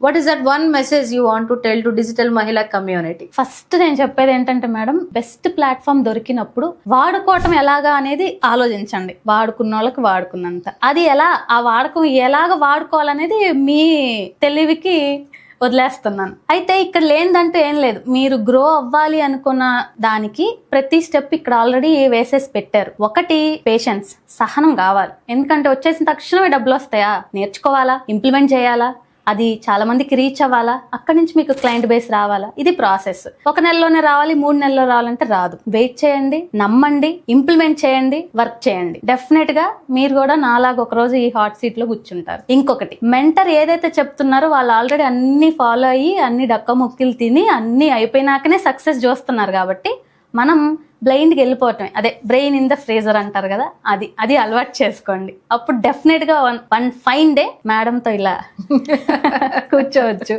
What is that one message you want to tell to digital మహిళా community? First నేను చెప్పేది ఏంటంటే madam, best platform దొరికినప్పుడు వాడుకోవటం ఎలాగా అనేది ఆలోచించండి. వాడుకున్న వాళ్ళకి వాడుకున్నంత, అది ఎలా ఆ వాడకం ఎలాగ వాడుకోవాలనేది మీ తెలివికి వదిలేస్తున్నాను. అయితే ఇక్కడ లేనిదంటూ ఏం లేదు. మీరు గ్రో అవ్వాలి అనుకున్న దానికి ప్రతి స్టెప్ ఇక్కడ ఆల్రెడీ వేసేసి పెట్టారు. ఒకటి పేషెన్స్, సహనం కావాలి. ఎందుకంటే వచ్చేసిన తక్షణమే డబ్బులు వస్తాయా? నేర్చుకోవాలా, ఇంప్లిమెంట్ చేయాలా, అది చాలా మందికి రీచ్ అవ్వాలా, అక్కడి నుంచి మీకు క్లయింట్ బేస్ రావాలా. ఇది ప్రాసెస్. 1 నెలలోనే రావాలి, 3 నెలల్లో రావాలంటే రాదు. వెయిట్ చేయండి, నమ్మండి, ఇంప్లిమెంట్ చేయండి, వర్క్ చేయండి. డెఫినెట్ గా మీరు కూడా నాలాగా ఒక రోజు ఈ హాట్ సీట్ లో కూర్చుంటారు. ఇంకొకటి, మెంటర్ ఏదైతే చెప్తున్నారో వాళ్ళు ఆల్రెడీ అన్ని ఫాలో అయ్యి అన్ని డక్క ముక్కిలు తిని అన్ని అయిపోయినాకనే సక్సెస్ చూస్తున్నారు. కాబట్టి మనం బ్లైండ్కి వెళ్ళిపోవటమే, అదే బ్రెయిన్ ఇన్ ద ఫ్రీజర్ అంటారు కదా, అది అలవాటు చేసుకోండి. అప్పుడు డెఫినెట్ గా వన్ ఫైన్ డే మేడంతో ఇలా కూర్చోవచ్చు.